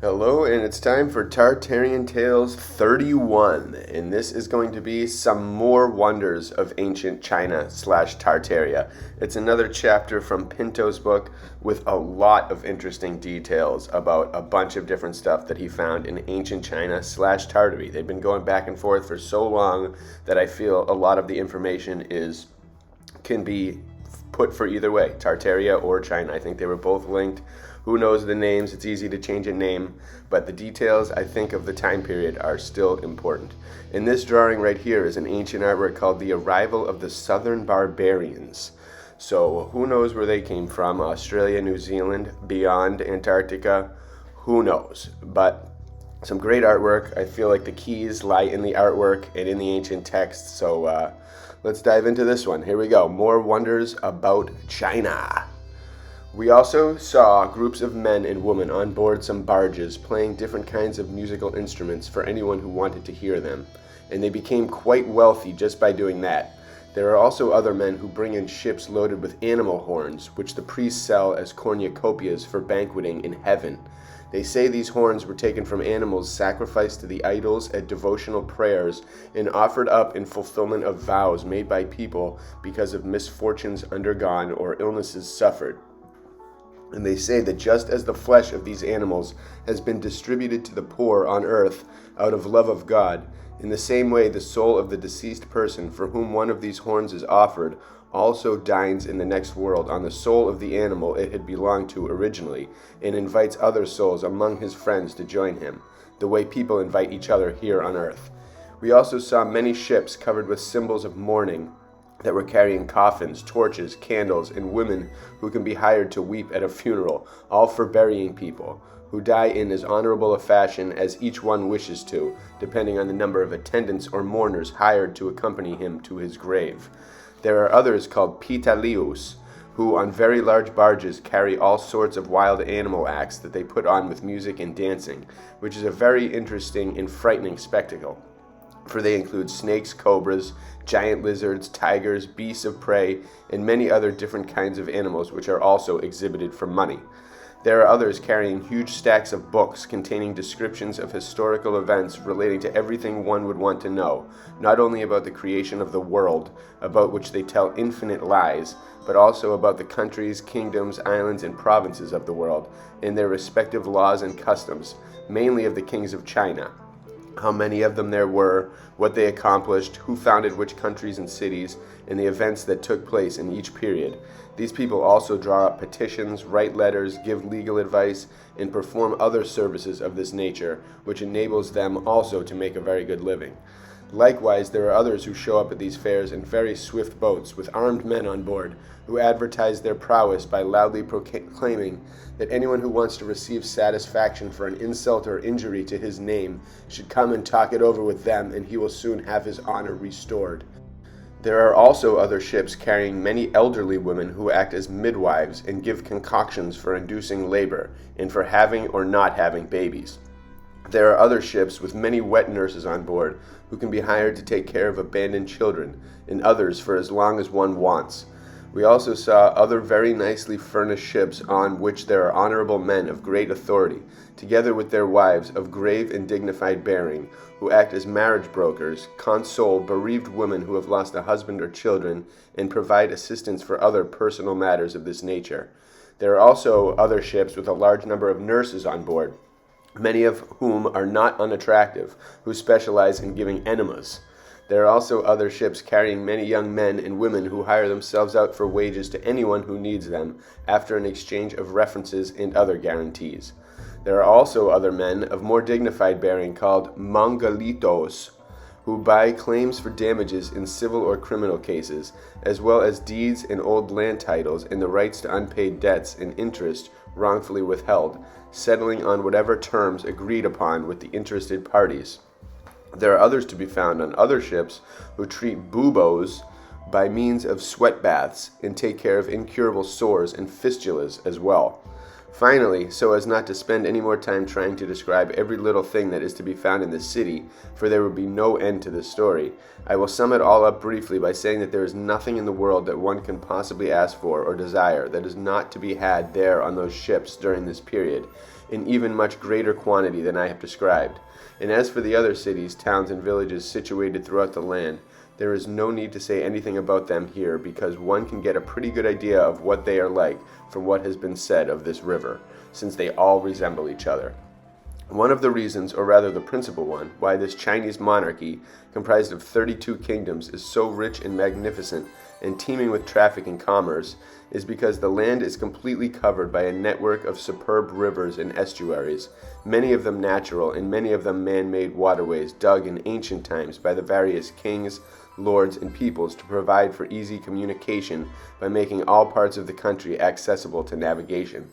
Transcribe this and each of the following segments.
Hello, and it's time for Tartarian Tales 31, and this is going to be some more wonders of ancient China slash Tartaria. It's another chapter from Pinto's book with a lot of interesting details about a bunch of different stuff that he found in ancient China slash Tartary. They've been going back and forth for so long that I feel a lot of the information can be put for either way, Tartaria or China. I think they were both linked. Who knows the names? It's easy to change a name, but the details, I think, of the time period are still important. In this drawing right here is an ancient artwork called The Arrival of the Southern Barbarians. So who knows where they came from? Australia, New Zealand, beyond Antarctica? Who knows? But some great artwork. I feel like the keys lie in the artwork and in the ancient text. So let's dive into this one. Here we go. More wonders about China. We also saw groups of men and women on board some barges playing different kinds of musical instruments for anyone who wanted to hear them, and they became quite wealthy just by doing that. There are also other men who bring in ships loaded with animal horns, which the priests sell as cornucopias for banqueting in heaven. They say these horns were taken from animals sacrificed to the idols at devotional prayers and offered up in fulfillment of vows made by people because of misfortunes undergone or illnesses suffered. And they say that just as the flesh of these animals has been distributed to the poor on earth out of love of God, in the same way the soul of the deceased person for whom one of these horns is offered also dines in the next world on the soul of the animal it had belonged to originally, and invites other souls among his friends to join him, the way people invite each other here on earth. We also saw many ships covered with symbols of mourning, that were carrying coffins, torches, candles, and women who can be hired to weep at a funeral, all for burying people, who die in as honorable a fashion as each one wishes to, depending on the number of attendants or mourners hired to accompany him to his grave. There are others called pitalius, who on very large barges carry all sorts of wild animal acts that they put on with music and dancing, which is a very interesting and frightening spectacle. For they include snakes, cobras, giant lizards, tigers, beasts of prey, and many other different kinds of animals which are also exhibited for money. There are others carrying huge stacks of books containing descriptions of historical events relating to everything one would want to know, not only about the creation of the world, about which they tell infinite lies, but also about the countries, kingdoms, islands, and provinces of the world, and their respective laws and customs, mainly of the kings of China. How many of them there were, what they accomplished, who founded which countries and cities, and the events that took place in each period. These people also draw up petitions, write letters, give legal advice, and perform other services of this nature, which enables them also to make a very good living. Likewise, there are others who show up at these fairs in very swift boats with armed men on board, who advertise their prowess by loudly proclaiming that anyone who wants to receive satisfaction for an insult or injury to his name should come and talk it over with them, and he will soon have his honor restored. There are also other ships carrying many elderly women who act as midwives and give concoctions for inducing labor and for having or not having babies. There are other ships with many wet nurses on board who can be hired to take care of abandoned children, and others for as long as one wants. We also saw other very nicely furnished ships on which there are honorable men of great authority, together with their wives of grave and dignified bearing, who act as marriage brokers, console bereaved women who have lost a husband or children, and provide assistance for other personal matters of this nature. There are also other ships with a large number of nurses on board, many of whom are not unattractive, who specialize in giving enemas. There are also other ships carrying many young men and women who hire themselves out for wages to anyone who needs them, after an exchange of references and other guarantees. There are also other men of more dignified bearing called mangalitos, who buy claims for damages in civil or criminal cases, as well as deeds and old land titles and the rights to unpaid debts and interest wrongfully withheld, settling on whatever terms agreed upon with the interested parties. There are others to be found on other ships who treat buboes by means of sweat baths and take care of incurable sores and fistulas as well. Finally, so as not to spend any more time trying to describe every little thing that is to be found in the city, for there would be no end to this story, I will sum it all up briefly by saying that there is nothing in the world that one can possibly ask for or desire that is not to be had there on those ships during this period, in even much greater quantity than I have described. And as for the other cities, towns, and villages situated throughout the land, there is no need to say anything about them here, because one can get a pretty good idea of what they are like from what has been said of this river, since they all resemble each other. One of the reasons, or rather the principal one, why this Chinese monarchy, comprised of 32 kingdoms, is so rich and magnificent and teeming with traffic and commerce, is because the land is completely covered by a network of superb rivers and estuaries, many of them natural and many of them man-made waterways dug in ancient times by the various kings, lords, and peoples to provide for easy communication by making all parts of the country accessible to navigation.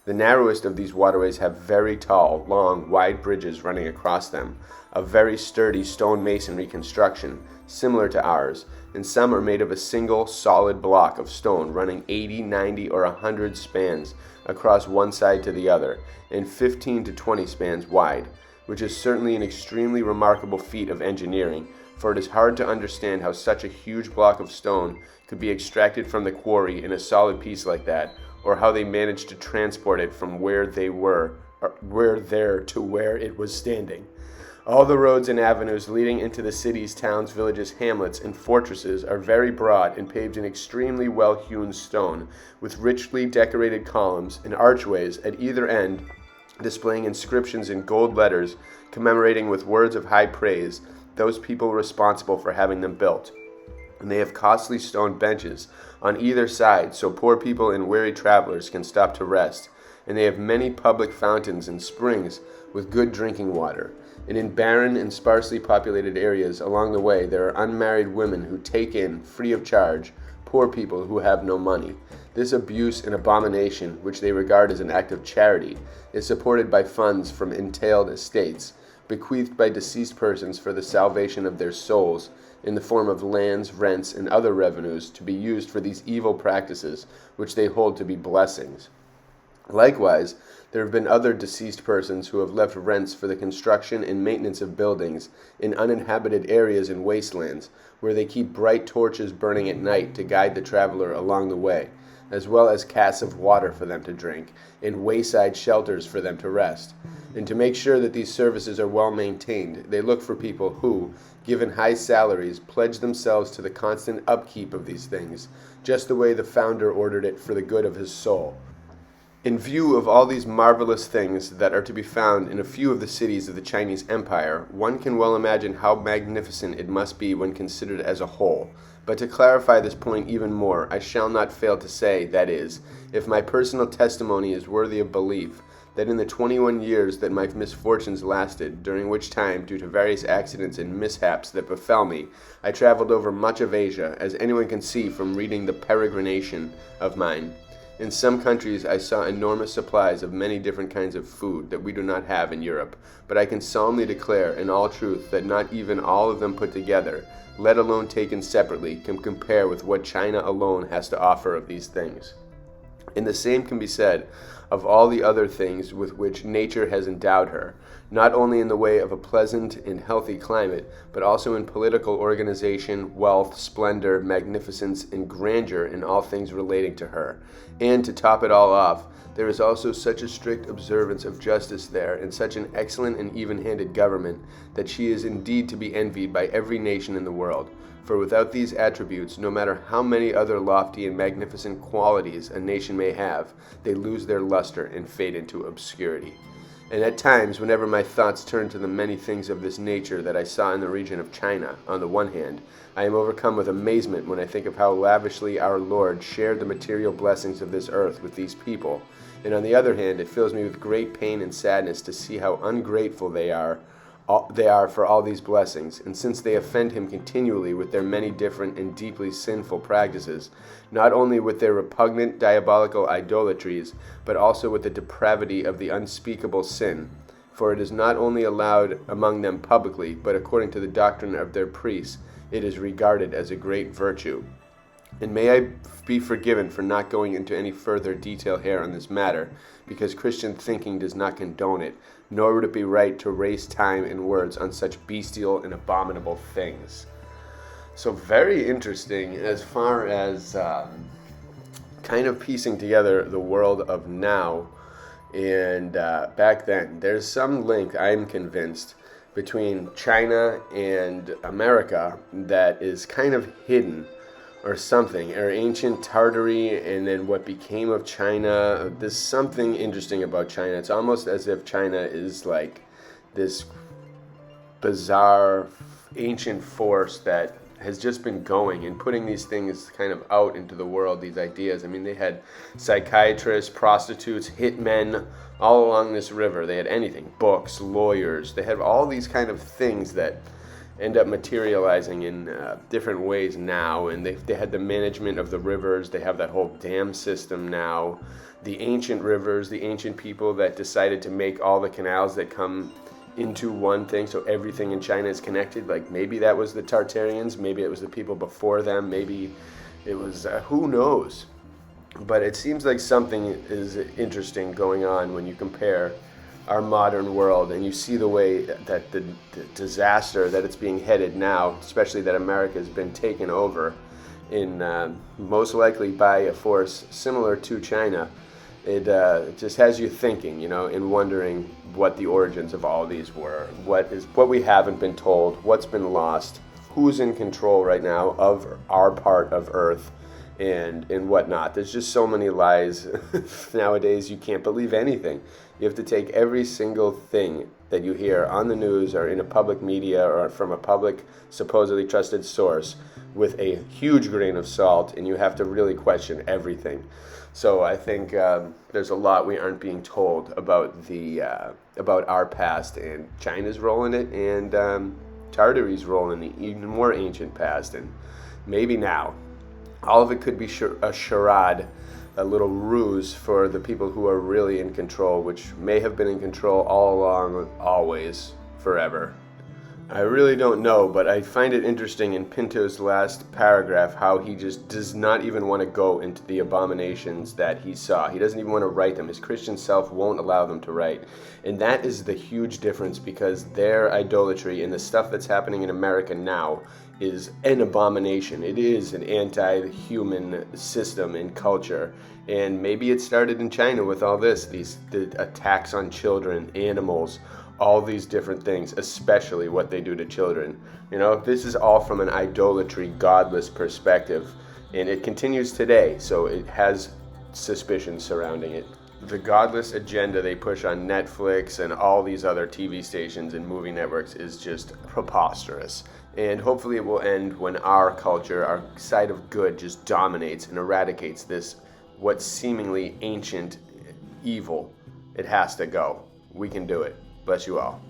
The narrowest of these waterways have very tall, long, wide bridges running across them, of very sturdy stone masonry construction, similar to ours, and some are made of a single, solid block of stone running 80, 90, or 100 spans across one side to the other, and 15 to 20 spans wide, which is certainly an extremely remarkable feat of engineering, for it is hard to understand how such a huge block of stone could be extracted from the quarry in a solid piece like that, or how they managed to transport it from where they were to where it was standing. All the roads and avenues leading into the cities, towns, villages, hamlets, and fortresses are very broad and paved in extremely well-hewn stone, with richly decorated columns and archways at either end, displaying inscriptions in gold letters commemorating with words of high praise those people responsible for having them built. And they have costly stone benches on either side so poor people and weary travelers can stop to rest. And they have many public fountains and springs with good drinking water. And in barren and sparsely populated areas along the way there are unmarried women who take in, free of charge, poor people who have no money. This abuse and abomination, which they regard as an act of charity, is supported by funds from entailed estates, bequeathed by deceased persons for the salvation of their souls, in the form of lands, rents, and other revenues to be used for these evil practices, which they hold to be blessings. Likewise, there have been other deceased persons who have left rents for the construction and maintenance of buildings in uninhabited areas and wastelands, where they keep bright torches burning at night to guide the traveler along the way, as well as casks of water for them to drink, and wayside shelters for them to rest. And to make sure that these services are well maintained, they look for people who, given high salaries, pledge themselves to the constant upkeep of these things, just the way the founder ordered it for the good of his soul. In view of all these marvelous things that are to be found in a few of the cities of the Chinese Empire, one can well imagine how magnificent it must be when considered as a whole. But to clarify this point even more, I shall not fail to say, that is, if my personal testimony is worthy of belief, that in the 21 years that my misfortunes lasted, during which time, due to various accidents and mishaps that befell me, I traveled over much of Asia, as anyone can see from reading the peregrination of mine. In some countries I saw enormous supplies of many different kinds of food that we do not have in Europe, but I can solemnly declare in all truth that not even all of them put together, let alone taken separately, can compare with what China alone has to offer of these things. And the same can be said of all the other things with which nature has endowed her, not only in the way of a pleasant and healthy climate, but also in political organization, wealth, splendor, magnificence, and grandeur in all things relating to her. And to top it all off, there is also such a strict observance of justice there, and such an excellent and even-handed government, that she is indeed to be envied by every nation in the world. For without these attributes, no matter how many other lofty and magnificent qualities a nation may have, they lose their luster and fade into obscurity. And at times, whenever my thoughts turn to the many things of this nature that I saw in the region of China, on the one hand, I am overcome with amazement when I think of how lavishly our Lord shared the material blessings of this earth with these people, and on the other hand, it fills me with great pain and sadness to see how ungrateful they are for all these blessings, and since they offend him continually with their many different and deeply sinful practices, not only with their repugnant diabolical idolatries, but also with the depravity of the unspeakable sin, for it is not only allowed among them publicly, but according to the doctrine of their priests, it is regarded as a great virtue. And may I be forgiven for not going into any further detail here on this matter, because Christian thinking does not condone it, nor would it be right to waste time and words on such bestial and abominable things. So very interesting as far as kind of piecing together the world of now And back then, there's some link, I'm convinced, between China and America that is kind of hidden or something, or ancient Tartary and then what became of China. There's something interesting about China. It's almost as if China is like this bizarre ancient force that has just been going and putting these things kind of out into the world, these ideas. I mean, they had psychiatrists, prostitutes, hitmen all along this river. They had anything, books, lawyers. They had all these kind of things that end up materializing in different ways now. And they had the management of the rivers. They have that whole dam system now. The ancient rivers, the ancient people that decided to make all the canals that come into one thing, so everything in China is connected. Like maybe that was the Tartarians, maybe it was the people before them, maybe it was who knows. But it seems like something is interesting going on when you compare our modern world and you see the way that the disaster that it's being headed now, especially that America has been taken over in most likely by a force similar to China. It just has you thinking, and wondering what the origins of all these were, what we haven't been told, what's been lost, who's in control right now of our part of Earth, and whatnot. There's just so many lies nowadays. You can't believe anything. You have to take every single thing that you hear on the news or in a public media or from a public supposedly trusted source with a huge grain of salt, and you have to really question everything. So I think there's a lot we aren't being told about about our past and China's role in it, and Tartary's role in the even more ancient past, and maybe now. All of it could be a charade, a little ruse for the people who are really in control, which may have been in control all along, always, forever. I really don't know, but I find it interesting in Pinto's last paragraph how he just does not even want to go into the abominations that he saw. He doesn't even want to write them. His Christian self won't allow them to write. And that is the huge difference, because their idolatry and the stuff that's happening in America now is an abomination. It is an anti-human system and culture. And maybe it started in China with all this, the attacks on children, animals, all these different things, especially what they do to children. This is all from an idolatry, godless perspective, and it continues today, so it has suspicion surrounding it. The godless agenda they push on Netflix and all these other TV stations and movie networks is just preposterous. And hopefully it will end when our culture, our side of good, just dominates and eradicates this, what's seemingly ancient evil. It has to go. We can do it. Bless you all.